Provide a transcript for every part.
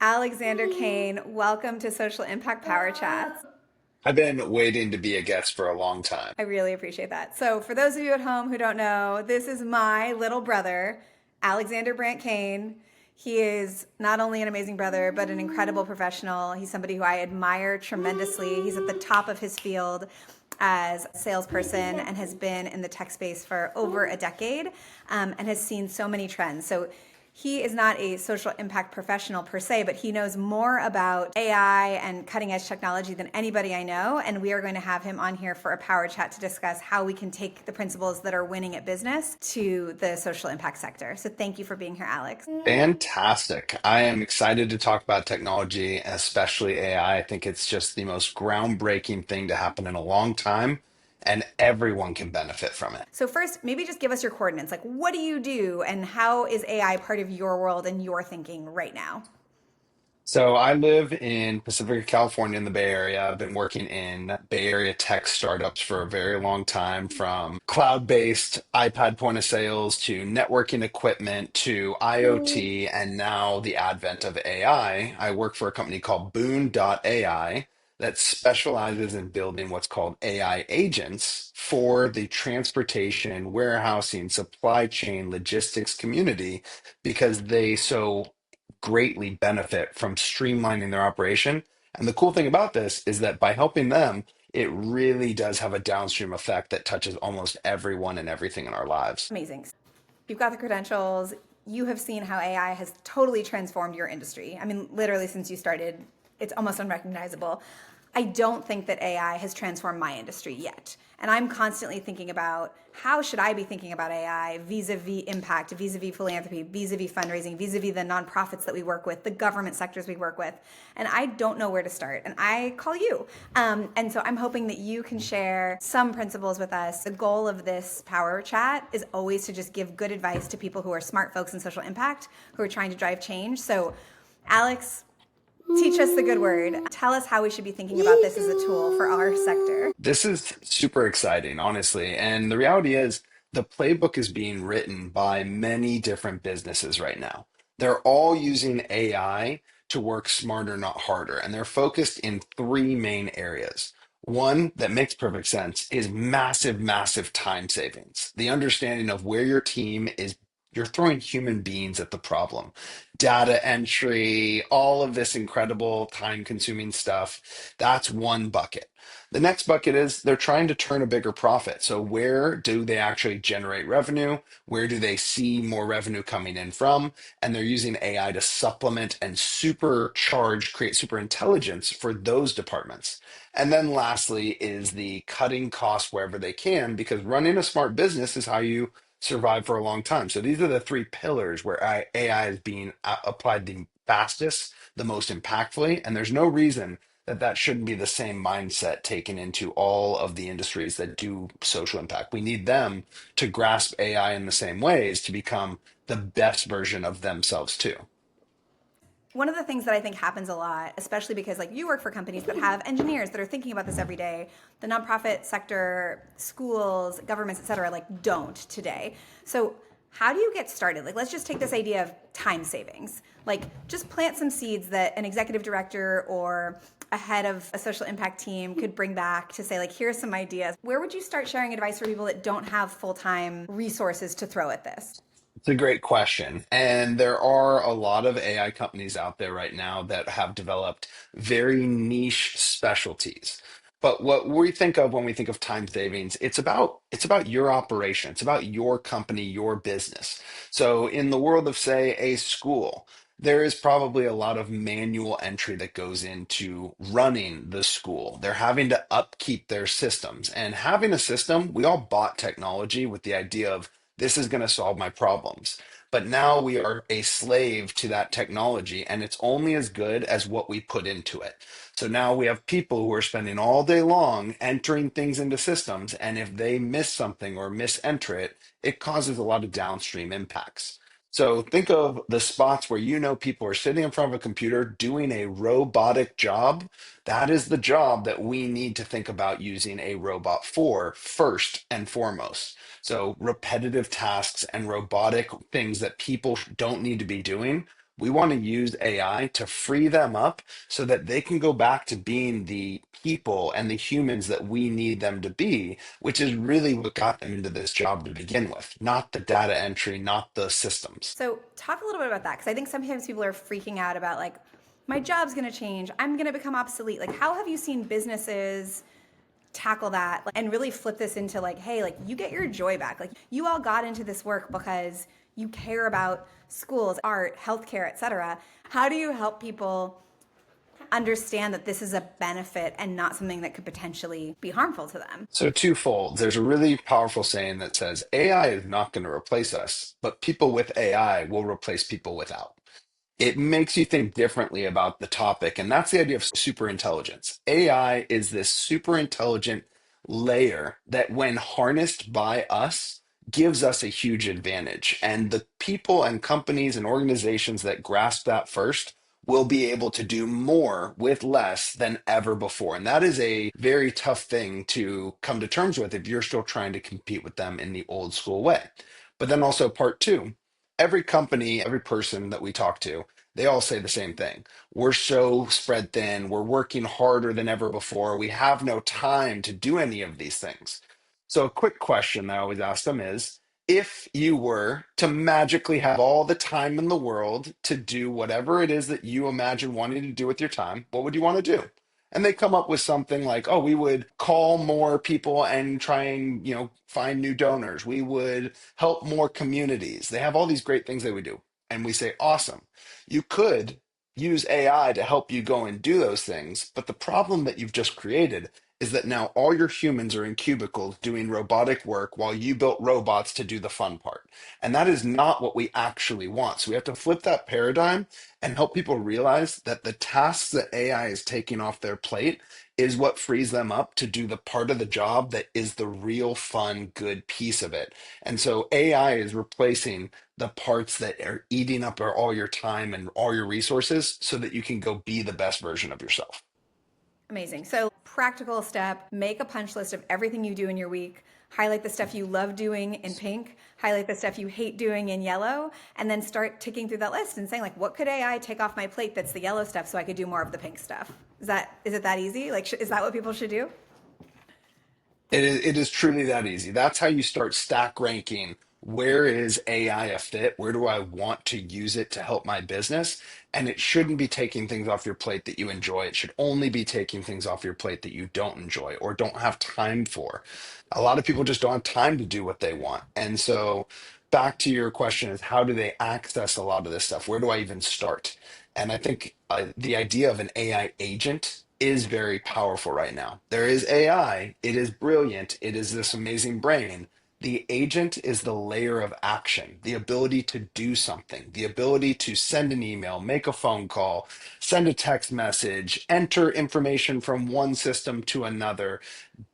Alexander Kane, welcome to Social Impact Power Chats. I've been waiting to be a guest for a long time. I really appreciate that. So, for those of you at home who don't know, this is my little brother, Alexander Brant Kane. He is not only an amazing brother, but an incredible professional. He's somebody who I admire tremendously. He's at the top of his field as a salesperson and has been in the tech space for over a decade and has seen so many trends. So, he is not a social impact professional per se, but he knows more about AI and cutting edge technology than anybody I know. And we are going to have him on here for a power chat to discuss how we can take the principles that are winning at business to the social impact sector. So thank you for being here, Alex. Fantastic. I am excited to talk about technology, especially AI. I think it's just the most groundbreaking thing to happen in a long time, and everyone can benefit from it. So first, maybe just give us your coordinates. Like, what do you do and how is AI part of your world and your thinking right now? So I live in Pacific California in the Bay Area. I've been working in Bay Area tech startups for a very long time, from cloud-based iPad point of sales to networking equipment to IoT, and now the advent of AI. I work for a company called Boon AI that specializes in building what's called AI agents for the transportation, warehousing, supply chain, logistics community because they so greatly benefit from streamlining their operation. And the cool thing about this is that by helping them, it really does have a downstream effect that touches almost everyone and everything in our lives. Amazing. You've got the credentials. You have seen how AI has totally transformed your industry. I mean, literally, since you started, it's almost unrecognizable. I don't think that AI has transformed my industry yet. And I'm constantly thinking about how should I be thinking about AI vis-a-vis impact, vis-a-vis philanthropy, vis-a-vis fundraising, vis-a-vis the nonprofits that we work with, the government sectors we work with. And I don't know where to start. And I call you. And so I'm hoping that you can share some principles with us. The goal of this power chat is always to just give good advice to people who are smart folks in social impact, who are trying to drive change. So Alex, teach us the good word. Tell us how we should be thinking about this as a tool for our sector. This is super exciting, honestly. And the reality is, the playbook is being written by many different businesses right now. They're all using AI to work smarter, not harder. And they're focused in three main areas. One that makes perfect sense is massive, massive time savings. The understanding of where your team is, you're throwing human beings at the problem. Data entry, all of this incredible time consuming stuff. That's one bucket. The next bucket is they're trying to turn a bigger profit. So, where do they actually generate revenue? Where do they see more revenue coming in from? And they're using AI to supplement and supercharge, create super intelligence for those departments. And then lastly is the cutting costs wherever they can, because running a smart business is how you survive for a long time. So, these are the three pillars where AI is being applied the fastest, the most impactfully. And there's no reason that shouldn't be the same mindset taken into all of the industries that do social impact. We need them to grasp AI in the same ways to become the best version of themselves too. One of the things that I think happens a lot, especially because like you work for companies that have engineers that are thinking about this every day, the nonprofit sector, schools, governments, et cetera, like don't today. So how do you get started? Like, let's just take this idea of time savings. Like, just plant some seeds that an executive director or a head of a social impact team could bring back to say, like, here's some ideas. Where would you start sharing advice for people that don't have full time resources to throw at this? It's a great question. And there are a lot of AI companies out there right now that have developed very niche specialties. But what we think of when we think of time savings, it's about your operation. It's about your company, your business. So in the world of, say, a school, there is probably a lot of manual entry that goes into running the school. They're having to upkeep their systems. And having a system, we all bought technology with the idea of this is going to solve my problems. But now we are a slave to that technology, and it's only as good as what we put into it. So now we have people who are spending all day long entering things into systems, and if they miss something or misenter it, it causes a lot of downstream impacts. So think of the spots where you know people are sitting in front of a computer doing a robotic job. That is the job that we need to think about using a robot for first and foremost. So repetitive tasks and robotic things that people don't need to be doing, We want to use AI to free them up so that they can go back to being the people and the humans that we need them to be, which is really what got them into this job to begin with, not the data entry, not the systems. So talk a little bit about that because I think sometimes people are freaking out about like my job's going to change, I'm going to become obsolete. Like how have you seen businesses tackle that and really flip this into like, hey, like you get your joy back. Like you all got into this work because you care about schools, art, healthcare, etc. How do you help people understand that this is a benefit and not something that could potentially be harmful to them? So, twofold. There's a really powerful saying that says AI is not going to replace us, but people with AI will replace people without. It makes you think differently about the topic. And that's the idea of super intelligence. AI is this super intelligent layer that, when harnessed by us, gives us a huge advantage. And the people and companies and organizations that grasp that first will be able to do more with less than ever before. And that is a very tough thing to come to terms with if you're still trying to compete with them in the old school way. But then also, part two, every company, every person that we talk to, they all say the same thing. We're so spread thin. We're working harder than ever before. We have no time to do any of these things. So, a quick question that I always ask them is, if you were to magically have all the time in the world to do whatever it is that you imagine wanting to do with your time, what would you want to do? And they come up with something like, oh, we would call more people and try and, find new donors. We would help more communities. They have all these great things they would do. And we say, awesome. You could use AI to help you go and do those things. But the problem that you've just created is that now all your humans are in cubicles doing robotic work while you built robots to do the fun part. And that is not what we actually want. So we have to flip that paradigm and help people realize that the tasks that AI is taking off their plate is what frees them up to do the part of the job that is the real fun, good piece of it. And so AI is replacing the parts that are eating up all your time and all your resources so that you can go be the best version of yourself. Amazing. So, practical step, make a punch list of everything you do in your week, highlight the stuff you love doing in pink, highlight the stuff you hate doing in yellow, and then start ticking through that list and saying like, what could AI take off my plate that's the yellow stuff so I could do more of the pink stuff? Is it that easy? Like is that what people should do? It is truly that easy. That's how you start stack ranking. Where is AI a fit? Where do I want to use it to help my business? And it shouldn't be taking things off your plate that you enjoy. It should only be taking things off your plate that you don't enjoy or don't have time for. A lot of people just don't have time to do what they want. And so, back to your question is, how do they access a lot of this stuff? Where do I even start? And I think the idea of an AI agent is very powerful right now. There is AI, it is brilliant, it is this amazing brain. The agent is the layer of action, the ability to do something, the ability to send an email, make a phone call, send a text message, enter information from one system to another,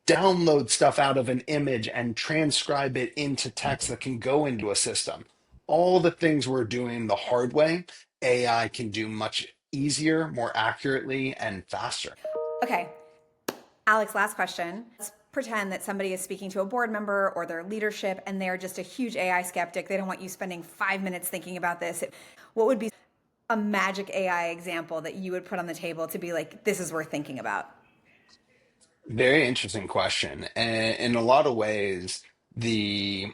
download stuff out of an image and transcribe it into text that can go into a system. All the things we're doing the hard way, AI can do much easier, more accurately, and faster. Okay, Alex, last question. Let's pretend that somebody is speaking to a board member or their leadership and they're just a huge AI skeptic. They don't want you spending 5 minutes thinking about this. What would be a magic AI example that you would put on the table to be like, this is worth thinking about? Very interesting question. And in a lot of ways, the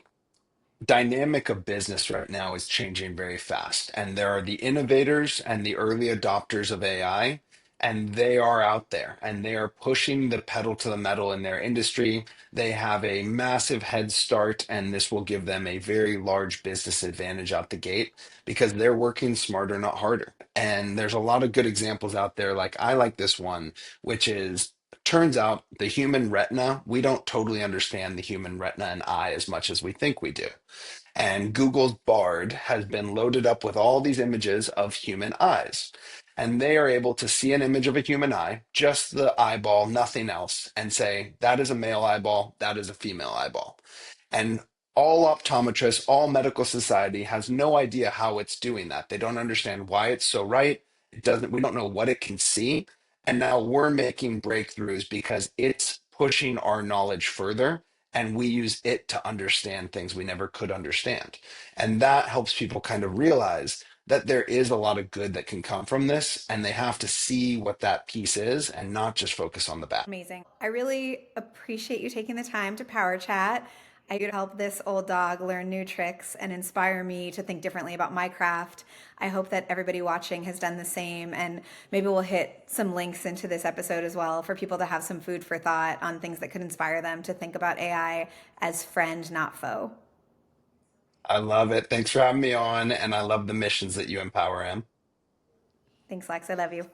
dynamic of business right now is changing very fast. And there are the innovators and the early adopters of AI, and they are out there and they are pushing the pedal to the metal in their industry. They have a massive head start, and this will give them a very large business advantage out the gate because they're working smarter, not harder. And there's a lot of good examples out there. Like, I like this one, which is, turns out the human retina, we don't totally understand the human retina and eye as much as we think we do. And Google's Bard has been loaded up with all these images of human eyes. And they are able to see an image of a human eye, just the eyeball, nothing else, and say, that is a male eyeball, that is a female eyeball. And all optometrists, all medical society has no idea how it's doing that. They don't understand why it's so right. We don't know what it can see. And now we're making breakthroughs because it's pushing our knowledge further, and we use it to understand things we never could understand. And that helps people kind of realize that there is a lot of good that can come from this, and they have to see what that piece is and not just focus on the bad. Amazing. I really appreciate you taking the time to power chat. I could help this old dog learn new tricks and inspire me to think differently about my craft. I hope that everybody watching has done the same, and maybe we'll hit some links into this episode as well for people to have some food for thought on things that could inspire them to think about AI as friend, not foe. I love it. Thanks for having me on, and I love the missions that you empower, Em. Thanks, Lex. I love you.